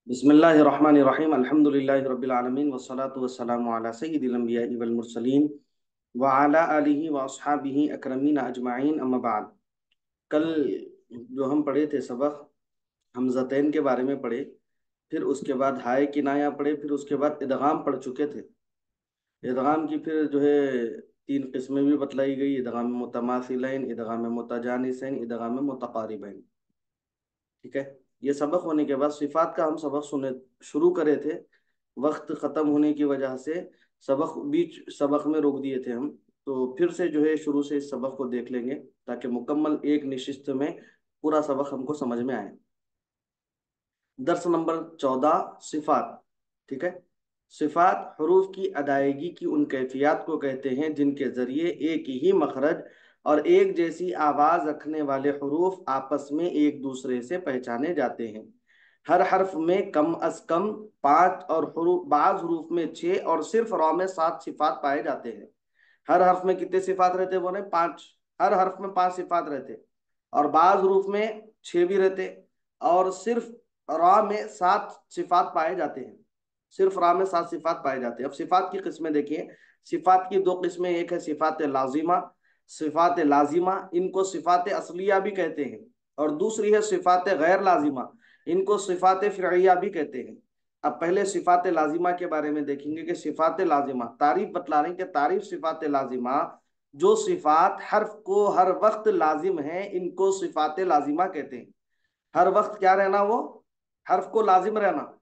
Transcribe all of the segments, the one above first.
बिस्मिल्लाहिर्रहमानिर्रहीम अल्हम्दुलिल्लाहि रब्बिल आलमीन वस्सलातु वस्सलामु अला सय्यिदिल अंबिया'i वल मुरसलीन व अला आलिहि व अस्हाबिहि अकरमीन अजमाइन अम्मा बाद। कल जो हम पढ़े थे सबक, हमज़तैन के बारे में पढ़े, फिर उसके बाद हाय किनाया पढ़े, फिर उसके बाद इदगाम पढ़ चुके थे। इदगाम की फिर जो है तीन किस्में भी बतलाई गई: इदगाम मुतमासिलैन, इदगाम मुतजानिसैन, इदगाम मुतकारिबैन। ठीक है। ये सबक होने के बाद सिफात का हम सबक सुने शुरू करे थे। वक्त खत्म होने की वजह से बीच सबक में रोक दिए थे हम। तो फिर से जो है शुरू से इस सबक को देख लेंगे ताकि मुकम्मल एक निशिस्त में पूरा सबक हमको समझ में आए। दर्स नंबर 14, सिफात। ठीक है। सिफात हरूफ की अदायगी की उन कैफियत को कहते हैं जिनके जरिए एक ही मखरज और एक जैसी आवाज रखने वाले हरूफ आपस में एक दूसरे से पहचाने जाते हैं। हर हर्फ में कम अज कम 5 और बाज हरूफ में 6 और सिर्फ रॉ में 7 सिफात पाए जाते हैं। हर हर्फ में कितने सिफात रहते बोले? 5। हर हर्फ में 5 सिफात रहते और बाज हरूफ में 6 भी रहते और सिर्फ रा में 7 सिफात पाए जाते हैं। सिर्फ रा में 7 सिफात पाए जाते हैं। अब सिफात की किस्में देखिए। सिफात की दो किस्में, एक है सिफात लाजिमा। सिफात लाजिमा इनको सिफात असलिया भी कहते हैं और दूसरी है सिफात गैर लाजिमा, इनको सिफात फ़िरइया भी कहते हैं। अब पहले सिफात लाजिमा के बारे में देखेंगे कि सिफात लाजिमा तारीफ बतला रहे हैं कि तारीफ सिफात लाजिमा, जो सिफात हर्फ को हर वक्त लाजिम है इनको सिफात लाजिमा कहते हैं। हर वक्त क्या रहना? वो हर्फ को लाजिम रहना,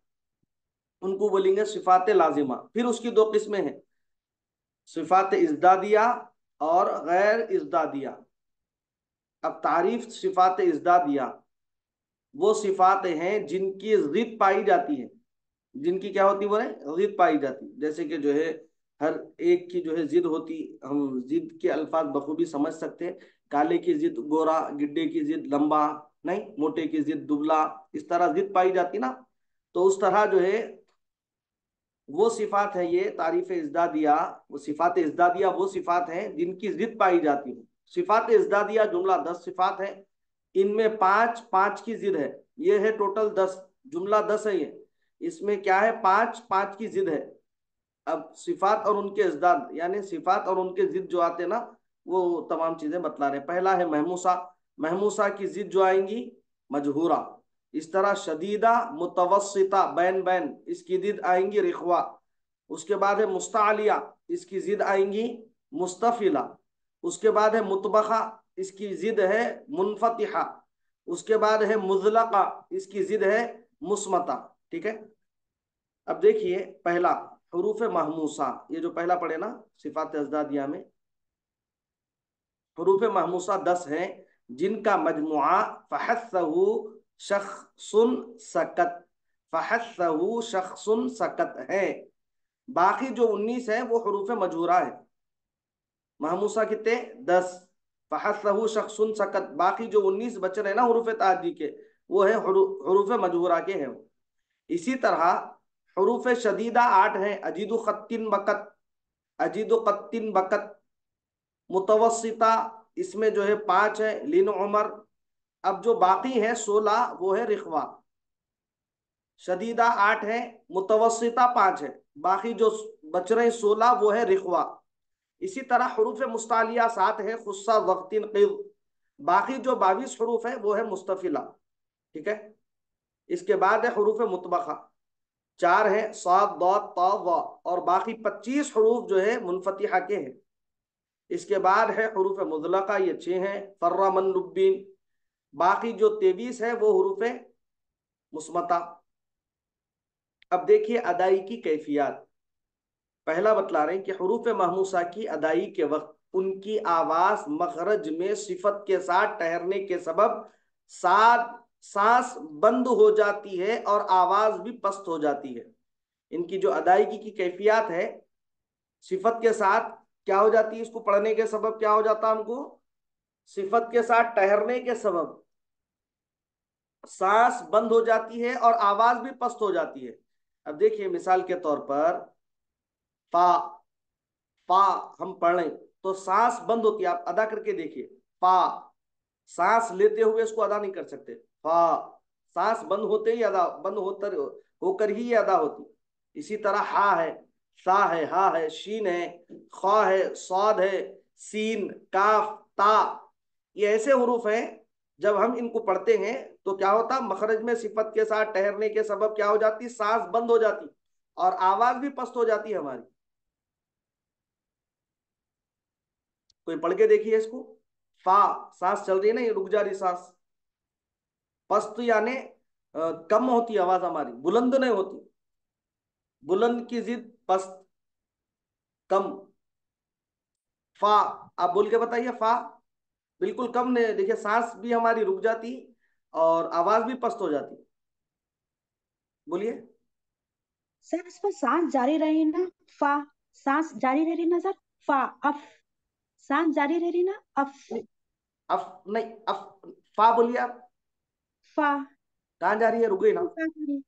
उनको बोलेंगे सिफात लाजिमा। फिर उसकी दो किस्में हैं, सिफात इज़दादिया और गैर इज़दादिया। अब तारीफ सिफात इज़दादिया वो सिफात हैं जिनकी जिद पाई जाती है। जिनकी क्या होती वो है? जिद पाई जाती। जैसे कि जो है हर एक की जो है जिद होती, हम जिद के अल्फाज बखूबी समझ सकते हैं। काले की जिद गोरा, गिड्डे की जिद लंबा, नहीं मोटे की जिद दुबला, इस तरह जिद पाई जाती ना। तो उस तरह जो है वो सिफात है ये तारीफ इज़्दादिया। वो सिफात इज़्दादिया वो सिफात है जिनकी जिद पाई जाती है। सिफात इज़्दादिया जुमला 10 सिफात है, इनमें 5 5 की जिद है। ये है टोटल 10, जुमला 10 है ये। इसमें क्या है? 5 5 की जिद है। अब सिफात और उनके इज़्दाद यानी सिफात और उनके जिद जो आते हैं ना, वो तमाम चीजें बतला रहे हैं। पहला है महमूसा। महमूसा की जिद जो आएंगी मजहूरा। इस तरह शदीदा, मुतवस्सिता, बैन बैन, इसकी जिद आएंगी रिखवा। उसके बाद है मुस्तालिया, इसकी जिद आएंगी मुस्तफिला। उसके बाद है मुतबखा, इसकी जिद है मुनफतिहा। उसके बाद है मुजलका, इसकी जिद है मुस्मता। ठीक है। अब देखिए पहला हरूफ महमूसा, ये जो पहला पढ़े ना सिफात अजदादिया में, हरूफ महमूसा 10 हैं जिनका मजमुआ फहस्सहु शख्सुन सकत, फहस्सहु शख्सुन सकत है। बाकी जो 19 है वो हरूफ मजहूरा है। महमूसा कितने? 10। फहस्सहु शख्सुन सकत, बाकी जो 19 बच रहे ना हरूफ ताजी के, वो है हरूफ मजहूरा के हैं। इसी तरह हरूफ शदीदा 8 हैं, अजीदु खत्तिन बकत, अजीदु कत्तिन बकत। मुतवस्सिता इसमें जो है 5 है, लिन उमर। अब जो बाकी है 16 वो है रिखवा। शदीदा 8 है, मुतवस्सिता 5 है, बाकी जो बच रहे 16 वो है रिखवा। इसी तरह हरूफ मुस्तालिया 7 है, खुस्सा वक्तिन क़िज़। बाकी जो 22 हरूफ है वो है मुस्तफिला। ठीक है। इसके बाद है हरूफ मुतबखा, 4 है, साद दाद ता वा, और बाकी 25 हरूफ जो है मुनफतिहा के हैं। इसके बाद है हरूफ मुज़लका, ये 6 हैं, फर्रा मन रुब्बीन। बाकी जो 23 है वो हरूफ मुस्मता। अब देखिए अदाई की कैफियत। पहला बतला रहे हैं कि हरूफ महमूसा की अदाई के वक्त उनकी आवाज मखरज में सिफत के साथ ठहरने के सबब साथ सांस बंद हो जाती है और आवाज भी पस्त हो जाती है। इनकी जो अदायगी की कैफियत है, सिफत के साथ क्या हो जाती है? इसको पढ़ने के सबब क्या हो जाता है हमको? सिफत के साथ ठहरने के सबब सांस बंद हो जाती है और आवाज भी पस्त हो जाती है। अब देखिए मिसाल के तौर पर फा, फा हम पढ़ें तो सांस बंद होती है। आप अदा करके देखिए, फा सांस लेते हुए इसको अदा नहीं कर सकते। फा सांस बंद होते ही अदा, बंद होकर होकर ही ये अदा होती। इसी तरह हा है, सा है, हा है, शीन है, खा है, स्वाद है, सीन, काफ, ता, ये ऐसे हुरूफ हैं जब हम इनको पढ़ते हैं तो क्या होता, मखरज में सिफत के साथ ठहरने के सबब क्या हो जाती, सांस बंद हो जाती और आवाज भी पस्त हो जाती है हमारी। कोई पढ़ के देखिए इसको। फा, सांस चल रही है ना, ये रुक जा रही सांस। पस्त यानी कम होती आवाज हमारी, बुलंद नहीं होती। बुलंद की जिद पस्त, कम। फा, आप बोल के बताइए फा। बिल्कुल कम नहीं, देखिए सांस भी हमारी रुक जाती और आवाज भी पस्त हो जाती। बोलिए। सर इस पर सांस जारी रही ना, फा, सांस जारी रह रही ना सर, फा, अफ, सांस जारी रह रही ना, अफ, अफ नहीं, अफ, फा बोलिए आप। फा, कहाँ जा रही है, रुक गई ना। फा जारी,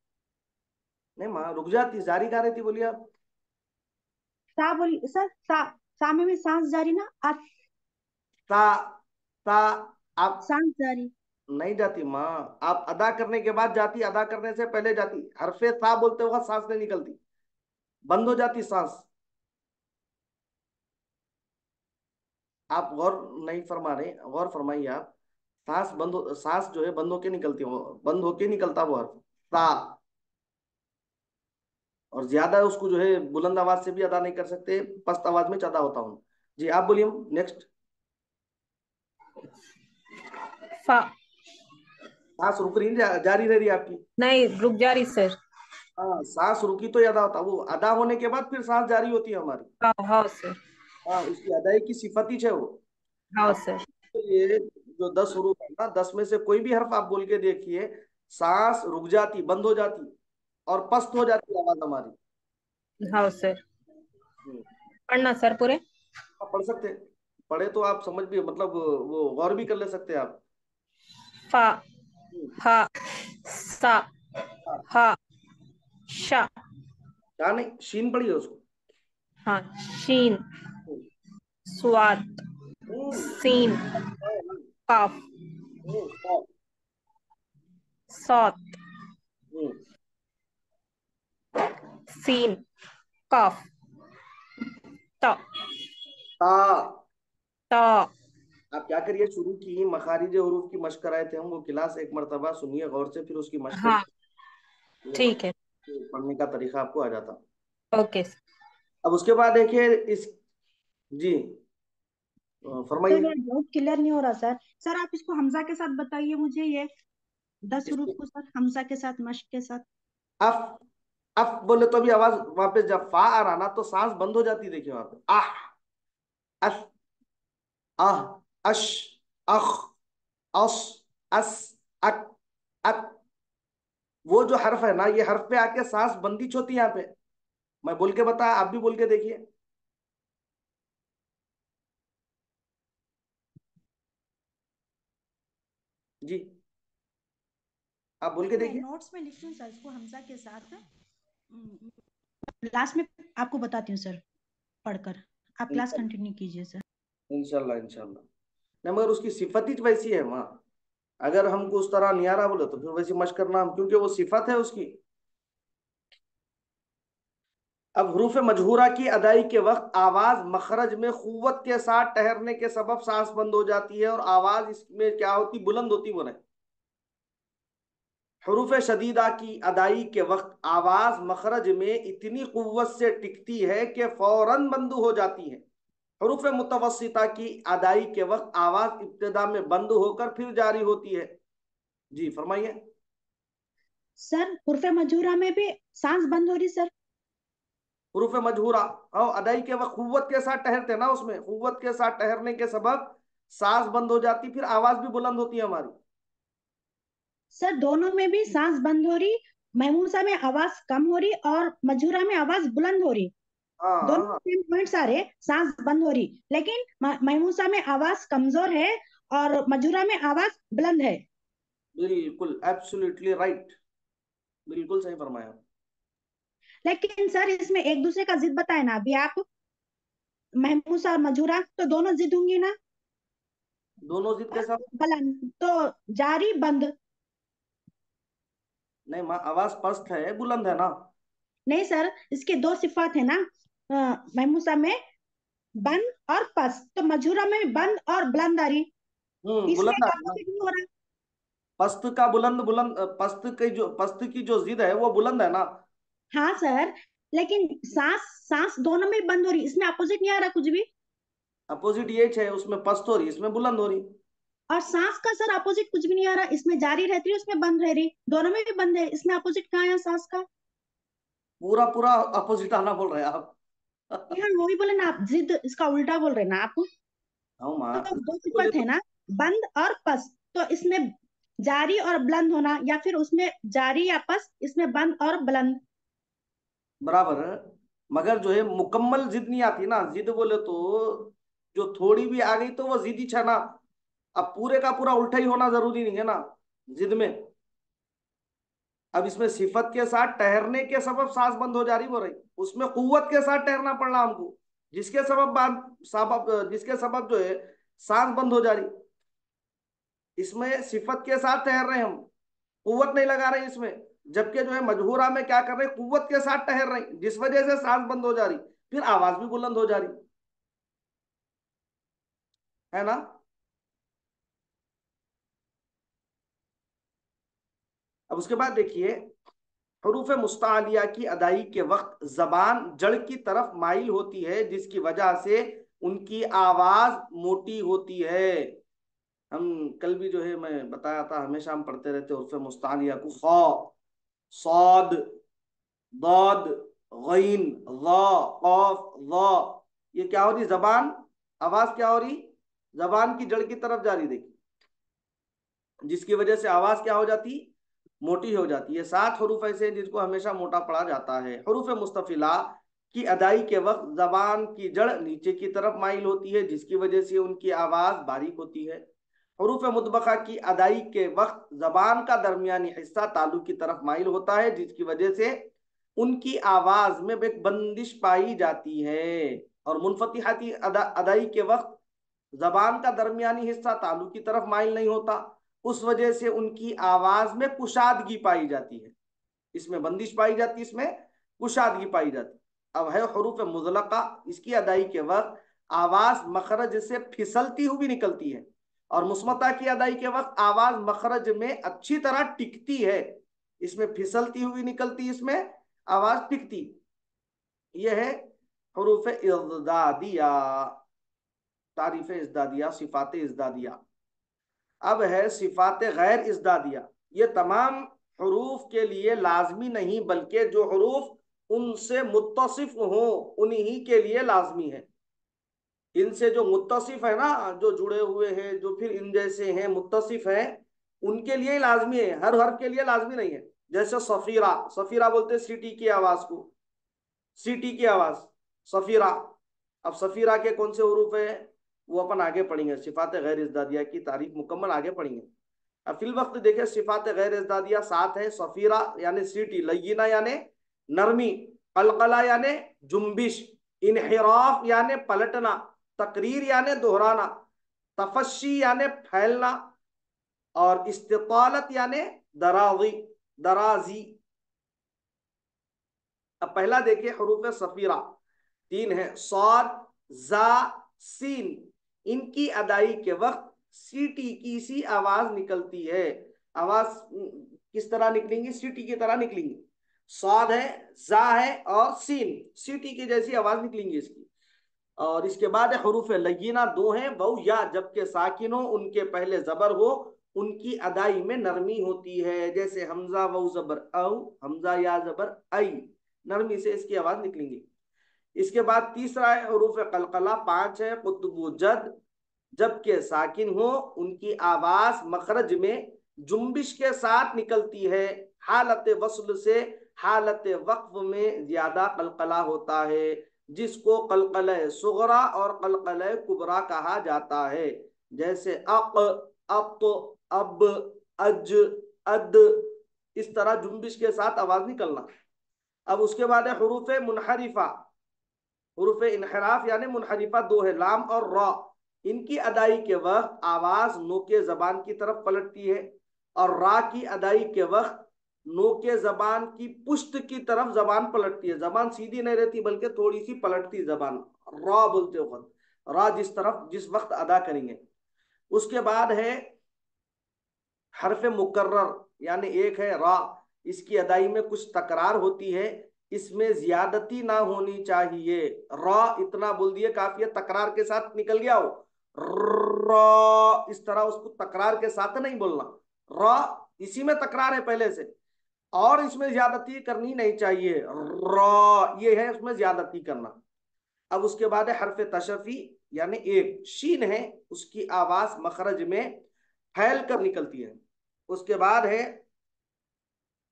नहीं माँ, रुक जाती, जारी कहाँ रहती, बोलिए आप। सा बोली सर, सा में भी सांस जारी ना, अफ, ता, ता, आप सांस जारी। नहीं जाती माँ। आप अदा करने के बाद जाती, अदा करने से पहले जाती। हरफे ता बोलते वक्त सांस नहीं निकलती, बंद हो जाती सांस। आप गौर नहीं फरमा रहे, गौर फरमाइए आप। सांस बंद हो, सांस जो है बंद होके निकलती है, बंद होके निकलता वो हर्फ ता। और ज्यादा उसको जो है बुलंद आवाज से भी अदा नहीं कर सकते, पस्त आवाज में अदा होता हूँ। जी आप बोलिए नेक्स्ट। फा, सांस रुक रही है, जारी रह रही है आपकी। नहीं रुक जा रही सर। हाँ, सांस रुकी तो ही अदा होता, वो अदा होने के बाद फिर सांस जारी होती है हमारी। हाँ हाँ सर। हाँ, उसकी अदाई की सिफत ही है वो। हाँ अब सर। ये जो 10 हरूफ है ना, 10 में से कोई भी हर्फ आप बोल के देखिए, सांस रुक जाती, बंद हो जाती और पस्त हो जाती आवाज हमारी। हाँ सर। हम्म, पढ़ना सर पूरे। आप पढ़ सकते हैं। पढ़े तो आप समझ भी, मतलब वो गौर भी कर ले सकते हैं आप। फा, हम्म, हा, सा, हाँ। हा, शा। क्या नहीं, शीन पढ़ी है उसको। हाँ, शीन, हम्म, स्वाद, हम्म, सीन, काफ, हाँ, सौत, हम्म, सीन, काफ, ता, ता। ता। आप क्या करिए, शुरू की मखारिज हुरूफ की मशक कराए थे हम, वो क्लास एक मरतबा सुनिए गौर से, फिर उसकी मशक हाँ करिए। ठीक है। पढ़ने का तरीका आपको आ जाता। Okay sir. अब उसके बाद देखिए इस, जी सर फरमाइए। मेरा डाउट क्लियर नहीं हो रहा सर। सर आप इसको हमजा के साथ बताइए मुझे, ये 10 हरूफ इसको को सर हमजा के साथ, मश्क के साथ। अफ, अफ बोले तो अभी आवाज वहां पे जब फा आ रहा ना तो सांस बंद हो जाती, देखिए वहां पे आह, अफ, आह, अश, अख, अस, अस, अक, अक। वो जो हर्फ है ना, ये हर्फ पे आके सांस बंदिश होती है यहाँ पे। मैं बोल के बता, आप भी बोल के देखिए। जी आप बोल के मैं देखिए। नोट्स में लिखती हूँ सर इसको हमजा के साथ, लास्ट में आपको बताती हूँ सर पढ़कर। आप क्लास इंशाल्लाह, कंटिन्यू कीजिए सर। इंशाल्लाह, इंशाल्लाह। नहीं, मगर उसकी सिफत ही तो वैसी है माँ। अगर हमको उस तरह नहीं आ रहा बोले तो फिर वैसी मशक करना हम, क्योंकि वो सिफत है उसकी। अब हरूफ मजहूरा की अदाई के वक्त आवाज मखरज में कुव्वत के साथ ठहरने के सबब सांस बंद हो जाती है और आवाज इसमें क्या होती, बुलंद होती, वो नहीं। हरूफ शदीदा की अदाई के वक्त आवाज मखरज में इतनी कुव्वत से टिकती है कि फौरन बंद हो जाती है। हरूफ मुतवस्सिता की अदाई के वक्त आवाज इब्तिदा में बंद होकर फिर जारी होती है। जी फरमाइए। सर हुर्फे मजूरा में भी सांस बंद हो रही सर। हरूफ मजहूरा, और अदाई के वक्त कुव्वत के साथ ठहरते ना, उसमें कुव्वत के साथ ठहरने के सबब सांस बंद हो जाती, फिर आवाज भी बुलंद होती है हमारी। सर दोनों में भी सांस बंद हो रही, महमूसा में आवाज कम हो रही और मजूरा में आवाज बुलंद हो रही। हाँ दोनों हाँ, सेम पॉइंट्स आ रहे, सांस बंद हो रही, लेकिन महमूसा में आवाज कमजोर है और मजूरा में आवाज बुलंद है। बिल्कुल एब्सोल्युटली राइट, बिल्कुल सही फरमाया। लेकिन सर इसमें एक दूसरे का जिद बताए ना अभी आप, महमूसा और मजूरा तो दोनों जिद होंगी ना। दोनों जिद के और साथ। बुलंद तो जारी बंद। नहीं माँ, आवाज पस्त है, बुलंद है ना। नहीं सर, इसके दो सिफात है ना, महमूसा में बंद और पस्त, तो मजहूरा में बंद और बुलंद आ रही, इसमें बुलंद आ रही ना। ऑपोजिट नहीं हो रहा। पस्त का बुलंद, बुलंद पस्त की जो जिद है वो बुलंद है ना। हाँ सर, लेकिन सांस सांस दोनों में बंद हो रही, इसमें अपोजिट नहीं आ रहा कुछ भी। अपोजिट ये है, उसमें पस्त हो रही, इसमें बुलंद हो रही। और सांस का सर अपोजिट कुछ भी नहीं आ रहा, इसमें जारी रहती है उसमें बंद रह रही, दोनों में भी बंद है, इसमें अपोजिट कहाँ है सांस का। पूरा पूरा अपोजिट आना बोल रहे हैं आप। यार वही बोले ना आप, जिद इसका उल्टा बोल रहे ना आप। हाँ माँ, तो दो बोले सिफत है तो ना, बंद और पस, तो इसमें जारी और बुलंद होना, या फिर उसमें जारी या पस, इसमें बंद और बुलंद। बराबर है। मगर जो है मुकम्मल जिद नहीं आती ना, जिद बोले तो जो थोड़ी भी आ गई तो वो जिद ही छा ना। अब पूरे का पूरा उल्टा ही होना जरूरी नहीं है ना जिद में। अब इसमें सिफत के साथ ठहरने के सबब सांस बंद हो जा रही, बोल रही उसमें कुव्वत के साथ ठहरना पड़ रहा हमको, जिसके जिसके सबब जो है सांस बंद हो जा रही। इसमें सिफत के साथ ठहर रहे हैं हम, कुव्वत नहीं लगा रहे इसमें। जबकि जो है मजबूरा में क्या कर रहे हैं, कुव्वत के साथ ठहर रहे हैं, जिस वजह से सांस बंद हो जा रही, फिर आवाज भी बुलंद हो जा रही है ना। अब उसके बाद देखिए, हरूफ मुस्तालिया की अदाई के वक्त जबान जड़ की तरफ माइल होती है, जिसकी वजह से उनकी आवाज मोटी होती है। हम कल भी जो है मैं बताया था, हमेशा हम पढ़ते रहते हरूफ मुस्तालिया को, खौ, सौद, दौद, गईन, ज़ा, कौफ, ज़ा। ये क्या हो रही जबान, आवाज क्या हो रही, जबान की जड़ की तरफ जा रही, देखिए, जिसकी वजह से आवाज क्या हो जाती, मोटी हो जाती है। 7 हरूफ ऐसे हैं जिनको हमेशा मोटा पढ़ा जाता है। हरूफ मुस्तफिला की अदाई के वक्त जबान की जड़ नीचे की तरफ माइल होती है, जिसकी वजह से उनकी आवाज बारीक होती है। हरूफ मुतबका की अदाई के वक्त जबान का दरमियानी हिस्सा तालु की तरफ माइल होता है, जिसकी वजह से उनकी आवाज में एक बंदिश पाई जाती है। और मुनफतिहाती अदाई के वक्त जबान का दरमियानी हिस्सा तालु की तरफ माइल नहीं होता, उस वजह से उनकी आवाज में कुशादगी पाई जाती है। इसमें बंदिश पाई जाती, इसमें कुशादगी पाई जाती। अब है हरूफ मुज़लका, इसकी अदाई के वक्त आवाज मखरज से फिसलती हुई निकलती है, और मुस्मता की अदाई के वक्त आवाज मखरज में अच्छी तरह टिकती है। इसमें फिसलती हुई निकलती, इसमें आवाज टिकती। यह है हरूफ इज़दादिया, तारीफ इज़दादिया, सिफात इज़दादिया। अब है सिफात गैर इज़दादिया। ये तमाम हरूफ के लिए लाजमी नहीं, बल्कि जो हरूफ उनसे मुत्तसिफ हो उन्हीं के लिए लाजमी है। इनसे जो मुत्तसिफ है ना, जो जुड़े हुए हैं, जो फिर इन जैसे हैं, मुत्तसिफ हैं, उनके लिए ही लाजमी है, हर हर के लिए लाजमी नहीं है। जैसे सफीरा, सफीरा बोलते हैं सीटी की आवाज को, सीटी की आवाज, सफीरा। अब सफीरा के कौन से हरूफ है वो अपन आगे पढ़ेंगे, सिफात गैर इज़दादिया की तारीफ मुकम्मल आगे पढ़ेंगे। अब फिल वक्त देखे, सिफात गैर इज़दादिया 7 है। सफीरा यानी सीटी, लय्यिना यानी नरमी, कलकला यानी जुम्बिश, इनहिराफ यानी पलटना, तकरीर यानी दोहराना, तफशी यानी फैलना, और इस्तितालत यानी दराजी, दराजी। अब पहला देखिए हरूफ सफीरा, 3 है, सौद, जा, सीन। इनकी अदाई के वक्त सीटी की सी आवाज निकलती है। आवाज किस तरह निकलेंगी, सीटी की तरह निकलेंगी। सौद है, जा है, और सीन, सीटी की जैसी आवाज निकलेंगी इसकी। और इसके बाद हरूफ लय्यिना 2 हैं, बहु या, जबकि साकिन हो, उनके पहले जबर हो, उनकी अदाई में नरमी होती है। जैसे हमजा वऊ जबर औ, हमजा या जबर आई, नरमी से इसकी आवाज निकलेंगी। इसके बाद तीसरा है हरूफ कलकला, 5 है, कुतुब जद, जबकि साकिन हो, उनकी आवाज मखरज में जुम्बिश के साथ निकलती है। हालत वस्ल से हालत वक्फ में ज्यादा कलकला होता है, जिसको कलकल सुगरा और कलकल कुबरा कहा जाता है। जैसे अक, अक, अब, अज, अद, इस तरह जुम्बिश के साथ आवाज निकलना। अब उसके बाद है हरूफ मुनहरिफा, हरूफ इनहराफ यानी मुनहरिफा 2 है, लाम और रॉ। इनकी अदाई के वक्त आवाज नो के जबान की तरफ पलटती है, और रा की अदाई के वक्त नोके जबान की पुष्ट की तरफ जबान पलटती है, जबान सीधी नहीं रहती बल्कि थोड़ी सी पलटती जबान, रा बोलते वक्त, रा जिस वक्त अदा करेंगे। उसके बाद है हरफ मुकर्रर, यानी एक है रा, इसकी अदाई में कुछ तकरार होती है, इसमें ज्यादती ना होनी चाहिए। रा इतना बोल दिए काफी है, तकरार के साथ निकल गया हो रा, इस तरह उसको तकरार के साथ नहीं बोलना। रा इसी में तकरार है पहले से, और इसमें ज्यादती करनी नहीं चाहिए। रा ये है उसमें ज्यादती करना। अब उसके बाद है हरफ तशफी, यानी एक शीन है, उसकी आवाज मखरज में फैल कर निकलती है। उसके बाद है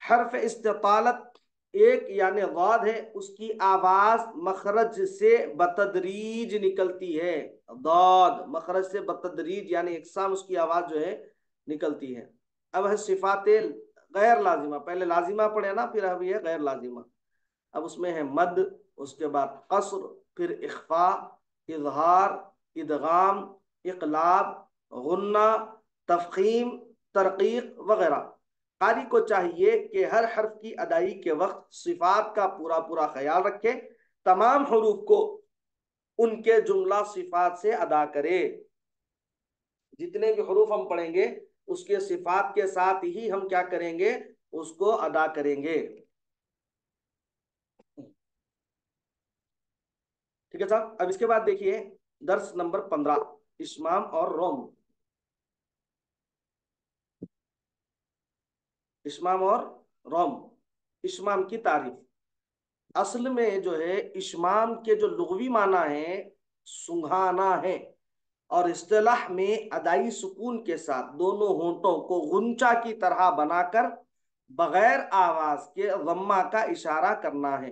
हर्फ इस्तितालत, एक यानी गाद है, उसकी आवाज मखरज से बतदरीज निकलती है। दाद मखरज से बतदरीज यानी एकसाम उसकी आवाज जो है निकलती है। अब है सिफाते गैर लाजिमा, पहले लाजिमा पढ़े ना, फिर अब ये गैर लाजिमा। अब उसमें है मद, उसके बाद कसर, फिर इख्फा, इजहार, इदगाम, इकलाब, गुन्ना, तफखीम, तरकीक वगैरह। कारी को चाहिए कि हर हर्फ की अदाई के वक्त सिफात का पूरा पूरा ख्याल रखे, तमाम हरूफ को उनके जुमला सिफात से अदा करे। जितने भी हरूफ हम पढ़ेंगे उसके सिफात के साथ ही हम क्या करेंगे, उसको अदा करेंगे। ठीक है साहब। अब इसके बाद देखिए दर्स नंबर 15, इस्माम और रोम। इस्माम और रोम। इस्माम की तारीफ, असल में जो है इस्माम के जो लुग़वी माना है सुंघाना है, और इस्तिलाह में अदाई सुकून के साथ दोनों होंठों को गुंचा की तरह बनाकर बगैर आवाज के गम्मा का इशारा करना है।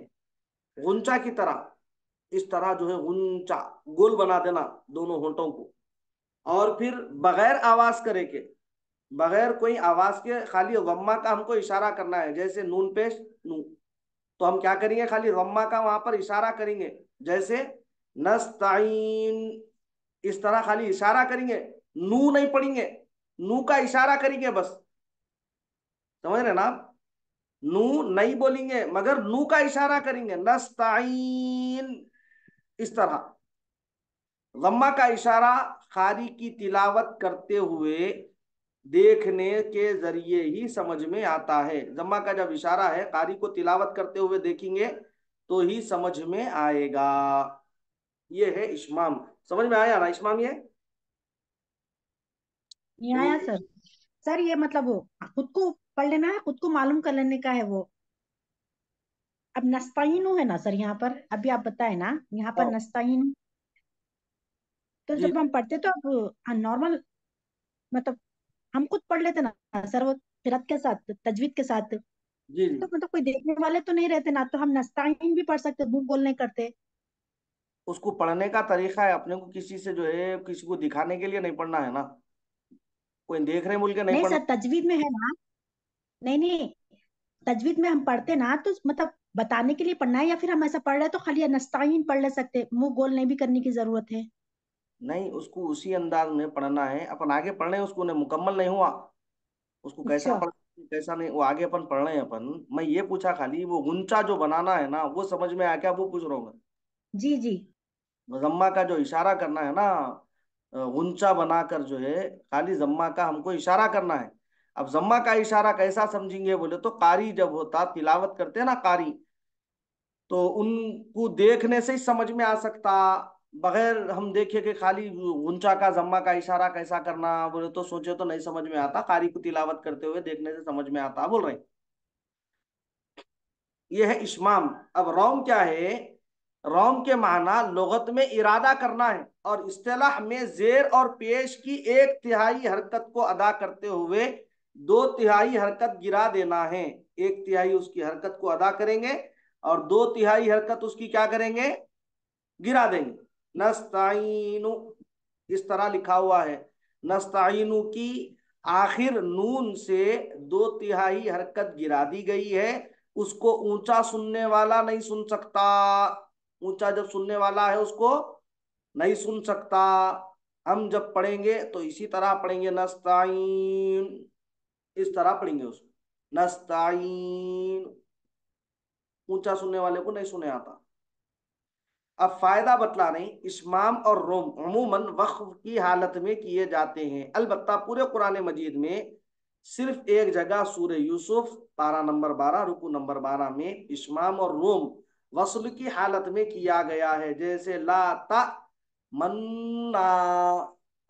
गुंचा की तरह, इस तरह जो है गुंचा गोल बना देना दोनों होंठों को, और फिर बगैर आवाज करे के, बगैर कोई आवाज के खाली गम्मा का हमको इशारा करना है। जैसे नून पेश नू, तो हम क्या करेंगे, खाली गम्मा का वहां पर इशारा करेंगे। जैसे नस्ताइन, इस तरह खाली इशारा करेंगे, नू नहीं पढ़ेंगे, नू का इशारा करेंगे बस, समझ रहे ना आप? नू नहीं बोलेंगे मगर नू का इशारा करेंगे, नस्ताइन, इस तरह गम्मा का इशारा खारी की तिलावत करते हुए देखने के जरिए ही समझ में आता है। जम्मा का जब इशारा है कारी को तिलावत करते हुए देखेंगे तो ही समझ में आएगा। ये है इस्माम। समझ में आया ना इस्माम? ये नहीं आया सर। सर ये मतलब वो खुद को पढ़ लेना है, खुद को मालूम कर लेने का है वो। अब नस्ताइनु है ना सर यहाँ पर, अभी आप बताए ना यहाँ पर हाँ, नस्ताइन, तो जी जब हम पढ़ते तो अब नॉर्मल मतलब हम खुद पढ़ लेते ना सर, वो किरात के साथ, तजवीद के साथ, जी जी। तो मतलब कोई देखने वाले तो नहीं रहते ना, तो हम नस्ताइन भी पढ़ सकते, मुंह बोलने करते। उसको पढ़ने का तरीका है, अपने को किसी से जो है किसी को दिखाने के लिए नहीं पढ़ना है ना, कोई देख रहे बोल के नहीं नहीं पढ़ना। सर तजवीद में है ना, नहीं नहीं, तजवीद में हम पढ़ते ना तो मतलब बताने के लिए पढ़ना है, या फिर हम ऐसा पढ़ रहे हैं तो खाली नस्ताइन पढ़ ले सकते, मुंह गोल नहीं भी करने की जरूरत है। नहीं, उसको उसी अंदाज में पढ़ना है, अपन आगे पढ़ रहे हैं, उसको नहीं मुकम्मल नहीं हुआ, उसको कैसा अच्छा। पढ़ कैसा नहीं वो आगे अपन पढ़ रहे हैं अपन। मैं ये पूछा खाली वो गुंचा जो बनाना है ना वो समझ में आ क्या, वो पूछ रहा हूँ मैं। जी जी। जम्मा का जो इशारा करना है ना, गुंचा बनाकर जो है खाली जम्मा का हमको इशारा करना है। अब जम्मा का इशारा कैसा समझेंगे बोले तो कारी जब होता तिलावत करते हैं ना कारी, तो उनको देखने से ही समझ में आ सकता, बगैर हम देखे कि खाली गुंचा का जम्मा का इशारा कैसा करना बोले तो सोचे तो नहीं समझ में आता, कारी को तिलावत करते हुए देखने से समझ में आता बोल रहे हैं। ये है इश्माम। अब रौम क्या है? रौम के माना लुगत में इरादा करना है, और इस्तिलाह में जेर और पेश की एक तिहाई हरकत को अदा करते हुए दो तिहाई हरकत गिरा देना है। एक तिहाई उसकी हरकत को अदा करेंगे और दो तिहाई हरकत उसकी क्या करेंगे, गिरा देंगे। नस्ताइनु, इस तरह लिखा हुआ है, नस्ताइनु की आखिर नून से दो तिहाई हरकत गिरा दी गई है। उसको ऊंचा सुनने वाला नहीं सुन सकता, ऊंचा जब सुनने वाला है उसको नहीं सुन सकता। हम जब पढ़ेंगे तो इसी तरह पढ़ेंगे, नस्ताइन, इस तरह पढ़ेंगे उसको, नस्ताइन, ऊंचा सुनने वाले को नहीं सुने आता। अब फायदा बतला रही, इस्माम और रोम अमूमन वक्फ की हालत में किए जाते हैं, अलबत्ता पूरे कुरान मजीद में सिर्फ एक जगह सूरह यूसुफ पारा नंबर 12 रुकू नंबर 12 में इस्माम और रोम वस्ल की हालत में किया गया है। जैसे ला ता मन्ना,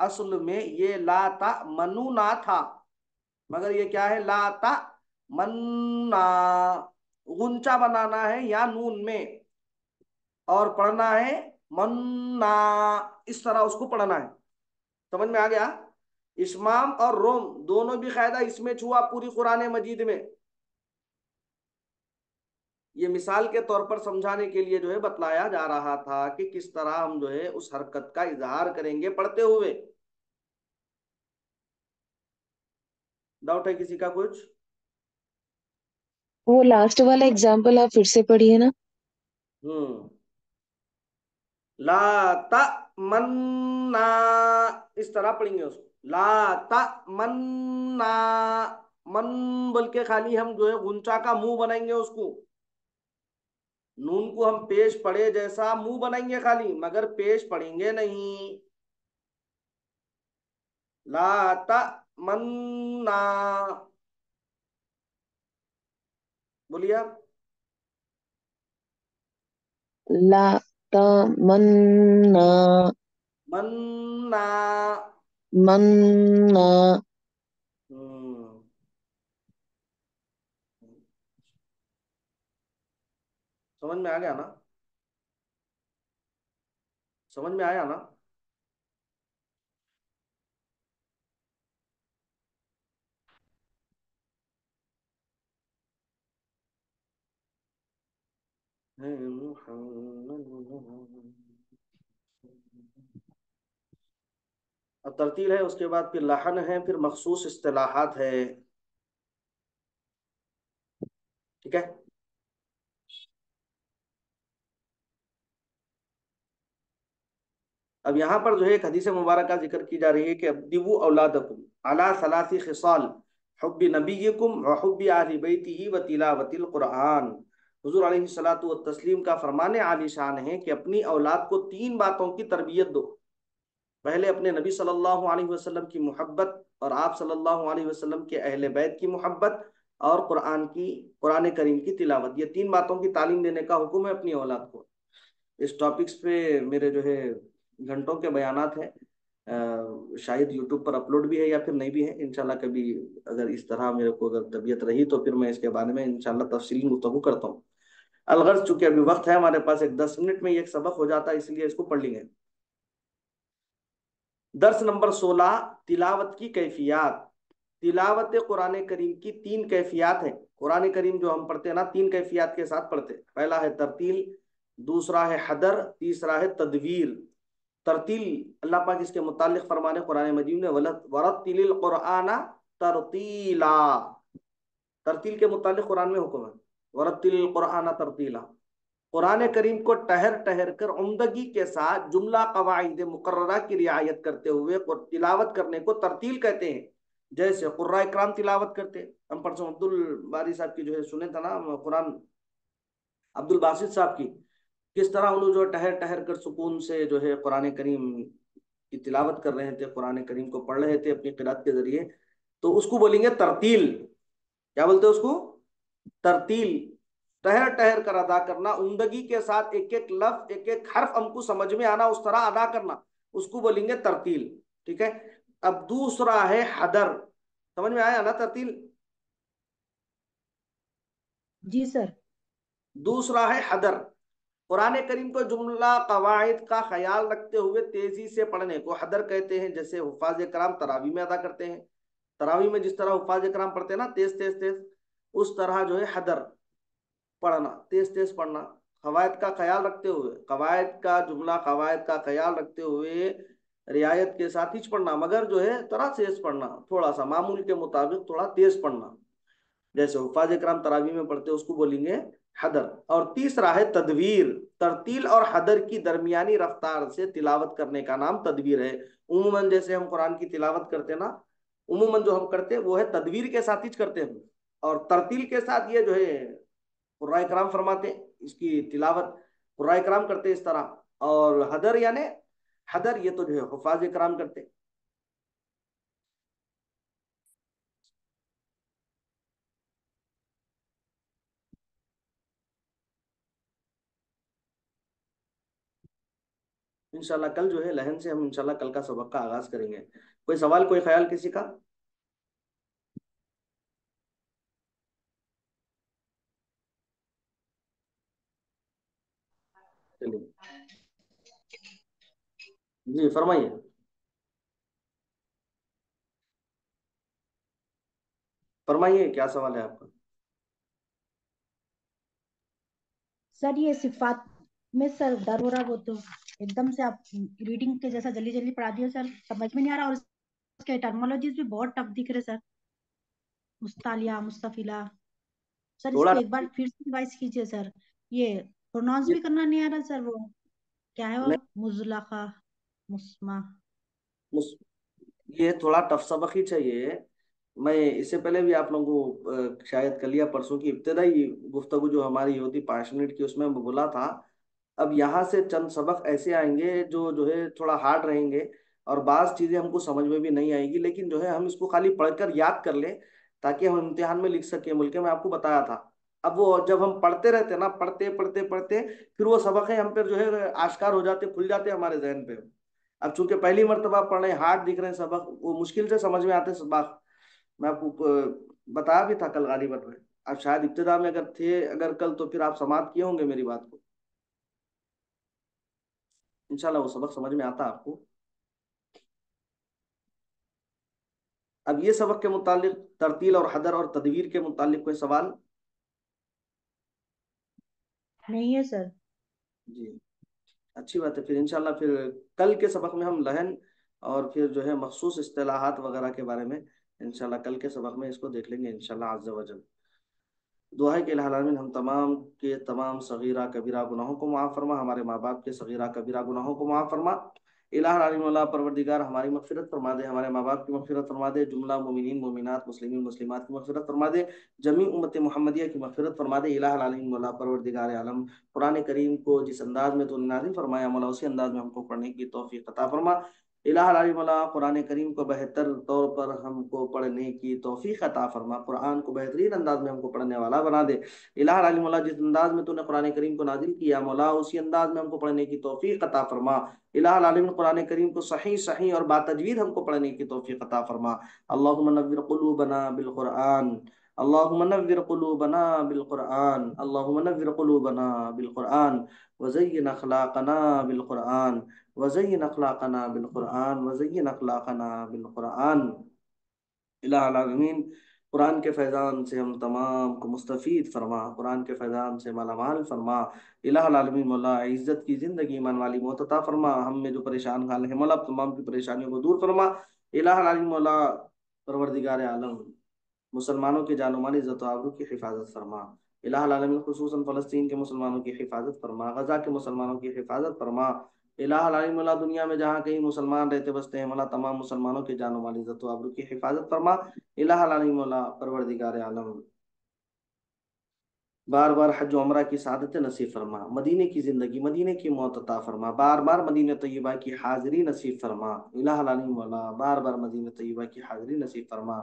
असल में ये ला ता मनु ना था, मगर ये क्या है, ला ता मन्ना। गुंचा बनाना है या नून में और पढ़ना है मन्ना, इस तरह उसको पढ़ना है। समझ में आ गया? इस्माम और रोम दोनों भी कायदा इसमें छुआ पूरी कुरान मजीद में। ये मिसाल के तौर पर समझाने के लिए जो है बतलाया जा रहा था कि किस तरह हम जो है उस हरकत का इजहार करेंगे पढ़ते हुए। डाउट है किसी का कुछ? वो लास्ट वाला एग्जाम्पल आप फिर से पढ़िए ना। हम्म, ला ता मन्ना, इस तरह पढ़ेंगे उसको, ला ता मन्ना। मन बोल के खाली हम जो है गुंचा का मुंह बनाएंगे उसको, नून को हम पेश पढ़े जैसा मुंह बनाएंगे खाली, मगर पेश पढ़ेंगे नहीं। ला ता मन्ना, बोलिए आप। ला तमन्ना मन्ना। मन्ना। हम्म, समझ में आ गया ना? समझ में आया ना? अब तरतील है, उसके बाद फिर लहन है, फिर मखसूस इस्तिलाहात है। ठीक है। अब यहाँ पर जो है एक हदीस मुबारक का जिक्र की जा रही है कि अब्दिबु औलादकुम अला सलासी खिसाल हुब्बी नबीयकुम व हुब्बी अहली बैतिही व तिलावतिल कुरान। हुजूर अलैहिस्सलातु व तस्लीम का फरमाने आली शान है कि अपनी औलाद को तीन बातों की तरबियत दो। पहले अपने नबी सल्लल्लाहु अलैहि वसल्लम की मोहब्बत और आप सल्लल्लाहु अलैहि वसल्लम के अहले बैत की मोहब्बत और कुरान करीम की तिलावत, ये तीन बातों की तालीम देने का हुक्म है अपनी औलाद को। इस टॉपिक्स पे मेरे जो है घंटों के बयानात हैं, शायद यूट्यूब पर अपलोड भी है या फिर नहीं भी है। इंशाल्लाह कभी अगर इस तरह मेरे को अगर तबीयत रही तो फिर मैं इसके बारे में इंशाल्लाह तफसीली गुफ्तगू करता हूँ। अलगर्ज चूंकि अभी वक्त है हमारे पास, एक 10 मिनट में एक सबक हो जाता है, इसलिए इसको पढ़ लेंगे। दर्स नंबर 16, तिलावत की कैफियत। तिलावत कुरान करीम की तीन कैफियत है। कुरान करीम जो हम पढ़ते हैं ना, तीन कैफियत के साथ पढ़ते हैं। पहला है तरतील, दूसरा है हदर, तीसरा है तदवीर। तरतील, अल्लाह पाक इसके मुतालिक फरमाने कुरान मजीद में वरत्तिलिल कुरआना तरतीला, तरतील के मुतालिक कुरान में हुक्म है, वरत्तिलिल कुरआना तरतीला। कुरान करीम को ठहर ठहर कर उम्दगी के साथ जुमला कवाइद मुकर्ररा की रियायत करते हुए तिलावत करने को तरतील कहते हैं। जैसे कुर्रा इकराम तिलावत करते, हम परसों अब्दुल बारी साहब की जो है सुने था ना कुरान, अब्दुल बासित साहब की, किस तरह उन्होंने जो ठहर ठहर कर सुकून से जो है कुरान करीम की तिलावत कर रहे थे, कुरान करीम को पढ़ रहे थे अपनी किरात के जरिए, तो उसको बोलेंगे तरतील। क्या बोलते हैं उसको? तरतील। ठहर ठहर कर अदा करना, उम्दगी के साथ एक एक लफ्ज एक एक हर्फ हमको समझ में आना, उस तरह अदा करना, उसको बोलेंगे तरतील। ठीक है। अब दूसरा है हदर। समझ में आया ना तरतील? जी सर। दूसरा है हदर। कुरान करीम को जुमला कवायद का ख्याल रखते हुए तेजी से पढ़ने को हदर कहते हैं। जैसे हुफाज कराम तरावी में अदा करते हैं, तरावी में जिस तरह हुफाज कराम पढ़ते हैं ना तेज तेज तेज, उस तरह जो है हदर पढ़ना, तेज तेज पढ़ना, कवायद का ख्याल रखते हुए, कवायद का जुमला कवायद का ख्याल रखते हुए रियायत के साथ ही पढ़ना, मगर जो है थोड़ा तेज पढ़ना, थोड़ा सा मामूल के मुताबिक थोड़ा तेज पढ़ना। जैसे हुफाज कराम तरावी में पढ़ते उसको बोलेंगे हदर। और तीसरा है तदवीर। तरतील और हदर की दरमियानी रफ्तार से तिलावत करने का नाम तदवीर है। उमूमन जैसे हम कुरान की तिलावत करते ना, उमूमन जो हम करते वो है तदवीर के साथ ही करते हैं, और तरतील के साथ ये जो है कुर्राए कराम फरमाते हैं, इसकी तिलावत कुर्राए कराम करते हैं इस तरह। और हदर यानी हदर ये तो जो है हुफाज कराम करते हैं। इंशाल्लाह कल जो है लहन से हम इंशाल्लाह कल का सबक का आगाज करेंगे। कोई सवाल कोई ख्याल किसी का? चलिए जी फरमाइए। फरमाइए क्या सवाल है आपका? सर ये सिफात में सर डर हो रहा, वो तो एकदम से आप रीडिंग के जैसा जल्दी जल्दी पढ़ा दिया सर, समझ में नहीं आ रहा, और उसके टर्मोलॉजीज भी बहुत टफ दिख रहे सर। मुस्तालिया, मुस्तफिला, सर थोड़ा इसको एक बार फिर से रिवाइज कीजिए सर। ये प्रोनाउंस ये भी करना नहीं आ रहा सर। वो क्या है, वो नहीं, मुजलखा, मुस्मा। मुस- ये थोड़ा टफ सबक ही चाहिए। मैं इससे पहले भी आप लोगों को शायद कल या परसों की इब्तदाई गुफ्तगू जो हमारी होती 5 मिनट की, उसमें मैं बोला था अब यहाँ से चंद सबक ऐसे आएंगे जो है थोड़ा हार्ड रहेंगे, और बाज़ चीज़ें हमको समझ में भी नहीं आएगी, लेकिन जो है हम इसको खाली पढ़कर याद कर लें ताकि हम इम्तिहान में लिख सकें। बल्कि मैं आपको बताया था, अब वो जब हम पढ़ते रहते ना, पढ़ते पढ़ते पढ़ते फिर वो सबक है हम पे जो है आश्कार हो जाते, खुल जाते हमारे जहन पे। अब चूंकि पहली मर्तबा पढ़ रहे हैं, हार्ड दिख रहे हैं सबक, वो मुश्किल से समझ में आते सबक। मैं आपको बताया भी था कल गालिबन में। आप शायद इब्तिदा में अगर थे, अगर कल, तो फिर आप समाप्त किए होंगे मेरी बात को। इंशाल्लाह वो सबक समझ में आता आपको। अब ये सबक के मुतालिक तरतील और हदर और तदवीर के मुतालिक कोई सवाल? नहीं है सर। जी अच्छी बात है। फिर इंशाल्लाह फिर कल के सबक में हम लहन और फिर जो है मखसूस इस्तिलाहात वगैरह के बारे में इंशाल्लाह कल के सबक में इसको देख लेंगे इंशाल्लाह अज़्ज़ व जल। दुआ है कि इलाही आमीन हम तमाम के तमाम सगीरा कबीरा गुनाहों को माफ़ फरमा, हमारे माँ बाप के सगीरा कबीरा गुनाहों को माफ़ फरमा। इलाही आमीन मौला परवरदिगार हमारी मग़फ़िरत फरमा दे, हमारे माँ बाप की मग़फ़िरत फरमा दे, जुमला मोमिनीन मोमिनात मुस्लिमीन मुस्लिमात की मग़फ़िरत फरमा दे, जमी उम्मत मुहम्मदिया की मग़फ़िरत फरमा दे। इलाही आमीन मौला परवरदिगार आलम कुरान करीम को जिस अंदाज में तूने नाज़िल फरमाया मौला, उसी अंदाज में हमको पढ़ने की तौफ़ीक़ अता फरमा। इलाही मौला कुरान करीम को बेहतर तौर पर हमको पढ़ने की तौफीक अता फरमा, कुरान को बेहतरीन अंदाज में हमको पढ़ने वाला बना दे। इलाही मौला जिस अंदाज में तूने कुरान करीम को नाजिल किया मौला, उसी अंदाज में हमको पढ़ने की तौफीक अता फरमा। इलाही कुरान करीम को सही सही और बातजवीद हमको पढ़ने की तौफीक अता फरमा। अल्लाहुम्मा नव्विर क़ुलूबना बिल कुरान, अल्लाहुम्मा नव्विर क़ुलूबना बिल कुरान, अल्लाहुम्मा नव्विर क़ुलूबना बिल कुरान, वज़य्यिन अख़लाक़ना बिल कुरान, वज़य्यिन अख़लाक़ना बिल कुरान, वज़य्यिन अख़लाक़ना बिल कुरान। इलाहा आमीन। कुरान के फैज़ान से हम तमाम को मुस्तफ़ीद फरमा, कुरान के फैज़ान से मालामाल फरमा। इलाहा आमीन मौला इज़्ज़त की ज़िंदगी, ईमान वाली मौत अता फरमा। हम में जो परेशान हाल है मौला तमाम की परेशानियों को दूर फरमा। इलाहा आमीन मौला परवरदिगार आलम मुसलमानों की जान माल इज़्ज़त व आबरू की हिफाजत फरमा। इलाहुल आलमीन खुसूसन फ़लस्तीन के मुसलमानों की हिफाजत फरमा, गज़ा के मुसलमानों की हिफाजत फरमा। इलाहुल आलमीन मौला दुनिया में जहाँ कहीं मुसलमान रहते बसते हैं मौला, तमाम मुसलमानों की जान माल इज़्ज़त व आबरू की हिफाजत फरमा। इलाहुल आलमीन मौला परवरदिगार आलम बार बार हज उमरा की सादत नसीब फरमा, मदीने की जिंदगी मदीने की मौत अता फरमा, बार बार मदीने तैयबा की हाजिरी नसीब फरमा। इलाहुल आलमीन मौला बार बार मदीने तैयबा की हाजिरी नसीब फरमा।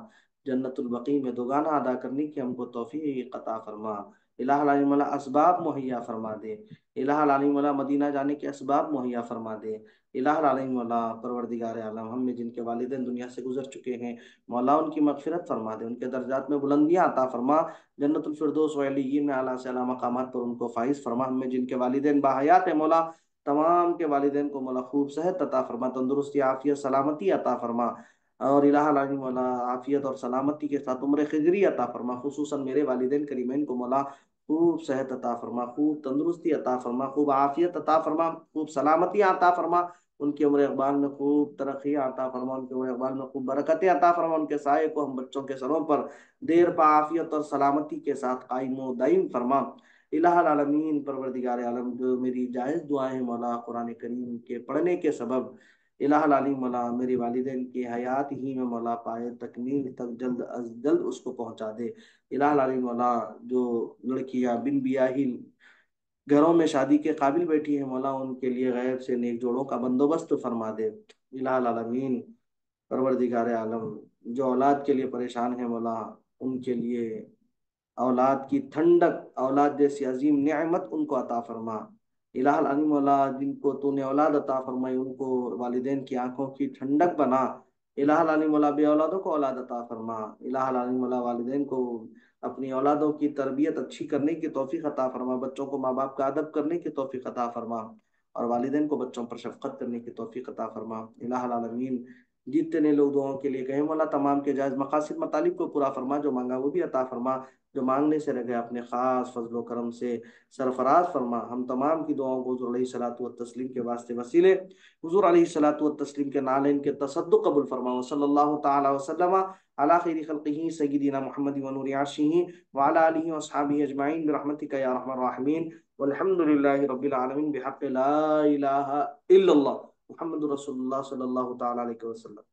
जन्नतुल बकी में दोगाना अदा करने की हमको तौफीक अता फरमा। इलाहुल आलमीन मौला असबाब मुहैया फरमा दे। इलाहुल आलमीन मौला मदीना जाने के असबाब मुहैया फरमा दे। इलाहुल आलमीन मौला परवरदिगार आलम हम में जिनके वालिदैन दुनिया से गुजर चुके हैं मौला, उनकी मगफिरत फरमा दे, उनके दर्जात में बुलंदियां अता फरमा। जन्नतुल फिरदौस व अलिय्यिन में आला से आला मकामात पर उनको फाइज फरमा। हमें जिनके वालिदैन बाहयात है मौला, तमाम के वालिदैन को मौला खूब सेहत अता फरमा, तंदुरुस्ती आफियत सलामती अता फरमा। और इलाही मौला आफियत और सलामती के साथ उम्र खिजरी अता फरमा। खुसूसन मेरे वालिदैन करीमैन को मौला खूब सेहत अता फरमा, खूब तंदुरुस्ती अता फरमा, खूब आफियत अता फरमा, खूब सलामती अता फरमा। उनके उम्र इकबाल में खूब तरक्की अता फरमा, उनके उम्र इकबाल में खूब बरकतें अता फरमा। उनके साये को हम बच्चों के सरों पर देर पाफियत और सलामती के साथ कायम दायम फरमा। इलाहुल आलमीन परवरदिगार आलम जो मेरी जायज़ दुआएं हैं मौला कुरान करीम के पढ़ने के सबब इलाहुल आलिम मौला मेरी वालिदैन की हयात ही में मौला पाए तकमील तक जल्द अज जल्द उसको पहुंचा दे। इलाहुल आलिम मौला जो लड़कियां बिन बियाही घरों में शादी के काबिल बैठी है मौला उनके लिए गैब से नेक जोड़ों का बंदोबस्त फरमा दे। इलाहुल आलमीन परवरदिगार आलम जो औलाद के लिए परेशान है मौला उनके लिए औलाद की ठंडक औलाद जैसी अजीम नेमत उनको अता फरमा। इलाहुल आलमीन मौला जिनको तूने औलाद अता फरमाई उनको वालिदैन की आंखों की ठंडक बना। इलाहुल आलमीन मौला बे औलादों को औलाद अता फरमा। इलाहुल आलमीन मौला वालिदैन को अपनी औलादों की तरबियत अच्छी करने की तौफीक अता फरमा, बच्चों को माँ बाप का अदब करने की तौफीक अता फरमा और वालिदैन को बच्चों पर शफकत करने की तौफीक अता फरमा। इलाहुल आलमीन जितने लोग दुआओं के लिए कहे मौला तमाम के जायज़ मकासिद मतालिब को पूरा फरमा, जो मांगा वो भी अता फरमा, जो मांगने से रह गए अपने खास फजलो करम से सरफराज फरमा। हम तमाम की दुआओं को हुज़ूर अलैहिस्सलातु वस्सलाम के वास्ते वसीले हुज़ूर अलैहिस्सलातु वस्सलाम के नालेन के तसद्दुक़ कबूल फरमा। सल्लल्लाहु तआला वसल्लम अला खैरि खल्क़िही सय्यिदिना मुहम्मद व नूरि अर्शिही व अला आलिहि व अस्हाबिही अजमाइन बिरहमतिका या अरहमर राहिमीन वल्हम्दुलिल्लाहि रब्बिल आलमीन बिहक़्क़ि ला इलाहा इल्लल्लाह मुहम्मदुर रसूलुल्लाह सल्लल्लाहु तआला अलैहि वसल्लम।